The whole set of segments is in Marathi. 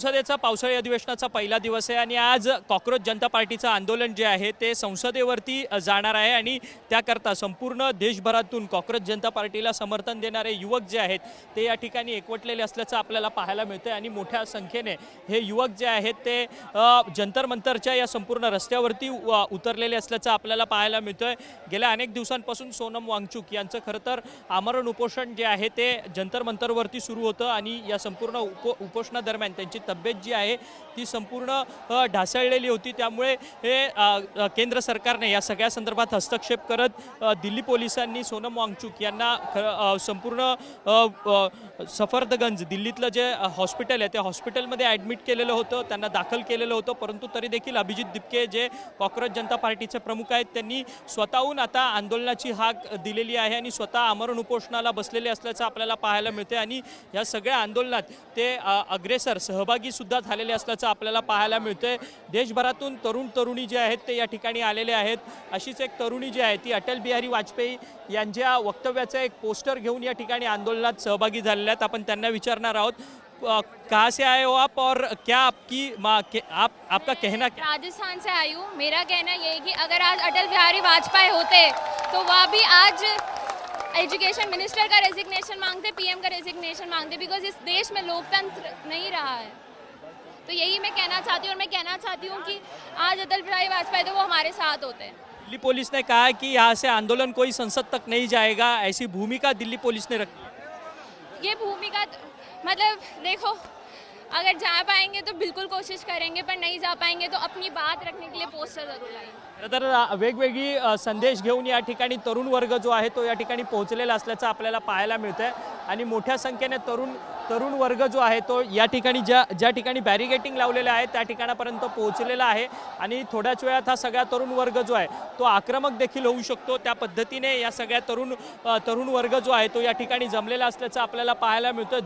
संसदेचा पावसाळी अधिवेशनाचा पहिला दिवस आहे आणि आज कॉक्रोच जनता पार्टीचं आंदोलन जे आहे ते संसदेवरती जाणार आहे आणि त्याकरता संपूर्ण देशभरातून कॉक्रोच जनता पार्टीला समर्थन देणारे युवक जे आहेत ते या ठिकाणी एकवटलेले असल्याचं आपल्याला पाहायला मिळतं आणि मोठ्या संख्येने हे युवक जे आहेत ते जंतर मंतरच्या या संपूर्ण रस्त्यावरती उतरलेले असल्याचं आपल्याला पाहायला मिळतंय। गेल्या अनेक दिवसांपासून सोनम वांगचुक यांचं खरं तर आमरण उपोषण जे आहे ते जंतर मंतरवरती सुरू होतं आणि या संपूर्ण उपोषणादरम्यान त्यांची तब्येत जी आहे ती संपूर्ण ढासळलेली होती। त्यामुळे हे केंद्र सरकारने या सगळ्या संदर्भात हस्तक्षेप करत दिल्ली पोलिसांनी सोनम वांगचुक यांना संपूर्ण सफदरजंग दिल्लीतलं जे हॉस्पिटल आहे त्या हॉस्पिटलमध्ये ॲडमिट केलेलं होतं, त्यांना दाखल केलेलं होतं। परंतु तरी देखील अभिजित दिपके जे कॉक्रोच जनता पार्टीचे प्रमुख आहेत त्यांनी स्वतःहून आता आंदोलनाची हाक दिलेली आहे आणि स्वतः आमरण उपोषणाला बसलेले असल्याचं आपल्याला पाहायला मिळते आणि या सगळ्या आंदोलनात ते अग्रेसर सहभागी सुद्धा झालेले असल्याचं आपल्याला पाहायला मिळतंय। देशभरातून तरुण तरुणी जे आहेत ते या ठिकाणी आलेले आहेत। अशीच एक तरुणी जी आहे ती अटल बिहारी वाजपेयी यांच्या वक्तव्याचं एक पोस्टर घेऊन या ठिकाणी आंदोलनात सहभागी झालेल्या आहेत। आपण त्यांना विचारणार आहोत कहाँ से आए हो आप और क्या आपका कहना क्या? राजस्थान से आई हूँ। मेरा कहना ये है कि अगर आज अटल बिहारी वाजपेयी होते तो वह भी आज एजुकेशन मिनिस्टर का रेजिग्नेशन मांगते, पीएम का रेजिग्नेशन मांगते, बिकॉज इस देश में लोकतंत्र नहीं रहा है। तो यही मैं कहना चाहती हूँ और मैं कहना चाहती हूँ कि आज अटल बिहारी वाजपेयी तो वो हमारे साथ होते हैं। दिल्ली पुलिस ने कहा है कि यहाँ से आंदोलन कोई संसद तक नहीं जाएगा, ऐसी भूमिका दिल्ली पुलिस ने रखी है। ये भूमिका मतलब देखो, अगर जा पाएंगे तो बिल्कुल कोशिश करेंगे, पर नहीं जा पाएंगे तो अपनी बात रखने के लिए पोस्टर जरूर लाएंगे। तर वेगवेगळी संदेश घेऊन या ठिकाणी तरुण वर्ग जो आहे तो या ठिकाणी पोहोचलेला असल्याचं आपल्याला पाहायला मिळतंय आणि मोठ्या संख्येने तरुण वर्ग जो आहे तो या ठिकाणी ज्या ठिकाणी बॅरिगेटिंग लावलेलं आहे त्या ठिकाणापर्यंत पोहोचलेला आहे आणि थोड्याच वेळात हा सगळा तरुण वर्ग जो आहे तो आक्रमक देखील होऊ शकतो। त्या पद्धतीने या सगळ्या तरुण वर्ग जो आहे तो या ठिकाणी जमलेला असल्याचं आपल्याला पाहायला मिळतं।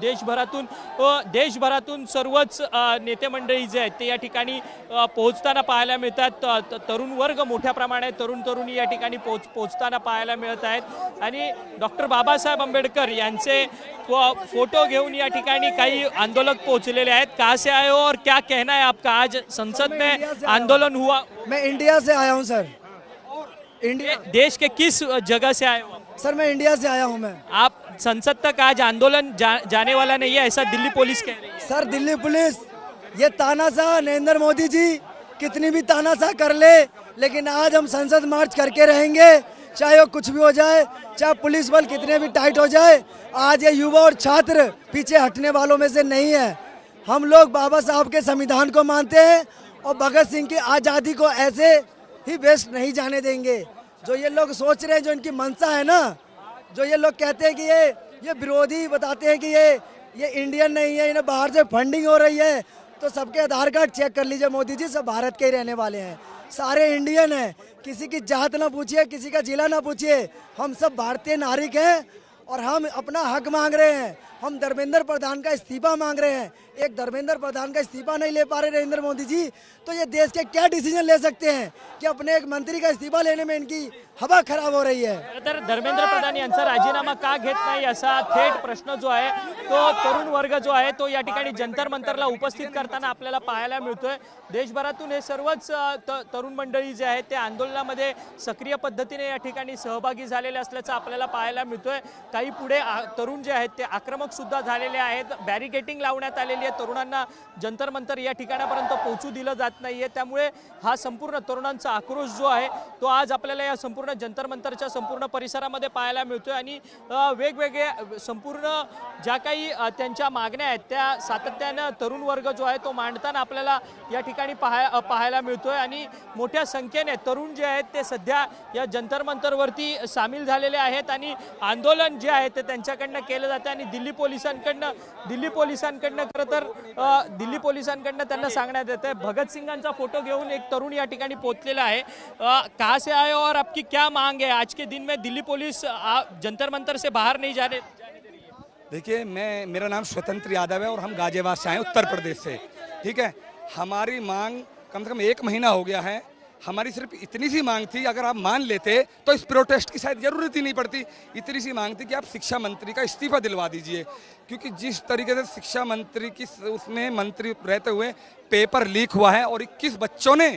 देशभरातून सर्वच नेते मंडळी जे आहेत ते या ठिकाणी पोहोचताना पाहायला मिळतात। तरुण वर्ग मोठ्या प्रमाणात तरुणी या ठिकाणी पोहोचताना पाहायला मिळत आहेत आणि डॉक्टर बाबासाहेब आंबेडकर यांचे फोटो घेऊन या ठिकाणी काही आंदोलक पोहोचलेले आहेत। कहाँ से आए हो और क्या कहना है आपका? आज संसद में आंदोलन हुआ। मैं इंडिया से आया हूं सर। इंडिया देश के किस जगह से आए हो? सर मैं इंडिया से आया हूं। मैं आप संसद तक आज आंदोलन जाने वाला नहीं है, ऐसा दिल्ली पुलिस कह रही है। सर दिल्ली पुलिस ये तानाशाह नरेंद्र मोदी जी कितनी भी तानाशाह कर ले, लेकिन आज हम संसद मार्च करके रहेंगे, चाहे वो कुछ भी हो जाए, चाहे पुलिस बल कितने भी टाइट हो जाए। आज ये युवा और छात्र पीछे हटने वालों में से नहीं है। हम लोग बाबा साहब के संविधान को मानते हैं और भगत सिंह की आज़ादी को ऐसे ही वेस्ट नहीं जाने देंगे। जो ये लोग सोच रहे हैं, जो इनकी मंशा है ना, जो ये लोग कहते हैं कि ये विरोधी बताते हैं कि ये इंडियन नहीं है, इन्हें बाहर से फंडिंग हो रही है, तो सबके आधार कार्ड चेक कर लीजिए मोदी जी, सब भारत के ही रहने वाले हैं, सारे इंडियन हैं। किसी की जात ना पूछिए, किसी का जिला ना पूछिए, हम सब भारतीय नागरिक हैं और हम अपना हक मांग रहे हैं। हम धर्मेंद्र प्रधान का इस्तीफा मांग रहे हैं। एक धर्मेंद्र प्रधान का इस्तीफा नहीं ले पा रहे नरेंद्र मोदी जी, तो ये देश के क्या डिसीजन ले सकते हैं कि अपने एक मंत्री का इस्तीफा लेने में इनकी हवा खराब हो रही है। तर धर्मेंद्र प्रधान यांचा राजीनामा का घेत नाही असा थेट प्रश्न जो आहे तो तरुण वर्ग जो आहे तो या ठिकाणी जंतर मंतरला उपस्थित करताना आपल्याला पाहायला मिळतोय। देशभरातून हे सर्वच तरुण मंडळी जे आहेत ते आंदोलनामध्ये सक्रिय पद्धतीने या ठिकाणी सहभागी झालेले असल्याचं आपल्याला पाहायला मिळतोय। काही पुढे तरुण जे आहेत ते आक्रमक सुद्धा झालेले आहेत, बॅरिगेटिंग लावण्यात आलेली आहे, तरुणांना जंतर मंतर या ठिकाणापर्यंत पोहोचू दिलं जात नाहीये। त्यामुळे हा संपूर्ण तरुणांचा आक्रोश जो आहे तो आज आपल्याला या संपूर्ण जंतर मंतरच्या संपूर्ण परिसरामध्ये पाहायला मिळतोय आणि वेगवेगळे संपूर्ण ज्या काही त्यांच्या मागण्या आहेत त्या सातत्याने तरुण वर्ग जो आहे तो मांडताना आपल्याला या ठिकाणी पाहायला मिळतोय आणि मोठ्या संख्येने तरुण जे आहेत ते सध्या या जंतर मंतरवरती सामील झालेले आहेत आणि आंदोलन जे आहे ते त्यांच्याकडनं केलं जातं आणि दिल्ली पोलिसांकडनं खरं तर दिल्ली पोलिसांकडनं त्यांना सांगण्यात येतं भगत सिंगांचा फोटो घेऊन एक तरुण या ठिकाणी पोहोचलेला आहे। कहाँ से आए हो और आपकी क्या मांग है? आज के दिन में दिल्ली पुलिस जंतर मंतर से बाहर नहीं जाने दे रही है। देखिए, मेरा नाम स्वतंत्र यादव है और हम गाजियाबाद से आए उत्तर प्रदेश से। ठीक है, हमारी मांग कम से कम 1 महीना हो गया है हमारी सिर्फ इतनी सी मांग थी, अगर आप मान लेते तो इस प्रोटेस्ट की शायद जरूरत ही नहीं पड़ती। इतनी सी मांग थी कि आप शिक्षा मंत्री का इस्तीफा दिलवा दीजिए, क्योंकि जिस तरीके से शिक्षा मंत्री की उसमें मंत्री रहते हुए पेपर लीक हुआ है और 21 बच्चों ने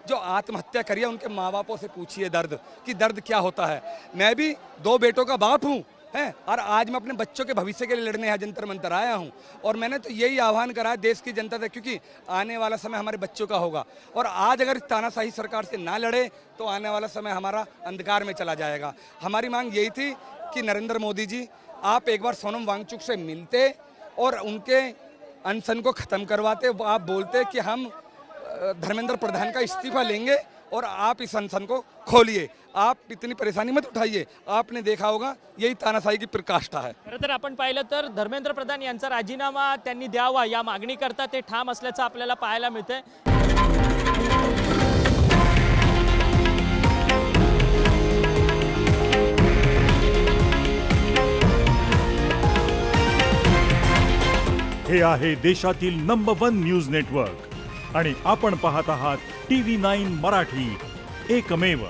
जो आत्महत्या करी है, उनके माँ बापों से पूछिए दर्द कि दर्द क्या होता है। मैं भी 2 बेटों का बाप हूँ हैं, और आज मैं अपने बच्चों के भविष्य के लिए लड़ने यहाँ जंतर मंतर आया हूँ। और मैंने तो यही आह्वान करा है देश की जनता से, क्योंकि आने वाला समय हमारे बच्चों का होगा, और आज अगर इस तानाशाही सरकार से ना लड़े तो आने वाला समय हमारा अंधकार में चला जाएगा। हमारी मांग यही थी कि नरेंद्र मोदी जी, आप एक बार सोनम वांगचुक से मिलते और उनके अनशन को ख़त्म करवाते। आप बोलते कि हम धर्मेंद्र प्रधान का इस्तीफा लेंगे और आप इस अनशन को खोलिए, आप इतनी परेशानी मत उठाइए। आपने देखा होगा यही तानाशाही की प्रकाष्ठा है। खरं तर आपण पाहिलं तर धर्मेंद्र प्रधान यांचा राजीनामा त्यांनी द्यावा या मागणीकरता ते ठाम असल्याचं आपल्याला पाहायला मिळतंय। हे आहे देशातील नंबर 1 न्यूज नेटवर्क आणि आपण पाहत आहात TV9 मराठी, एकमेव।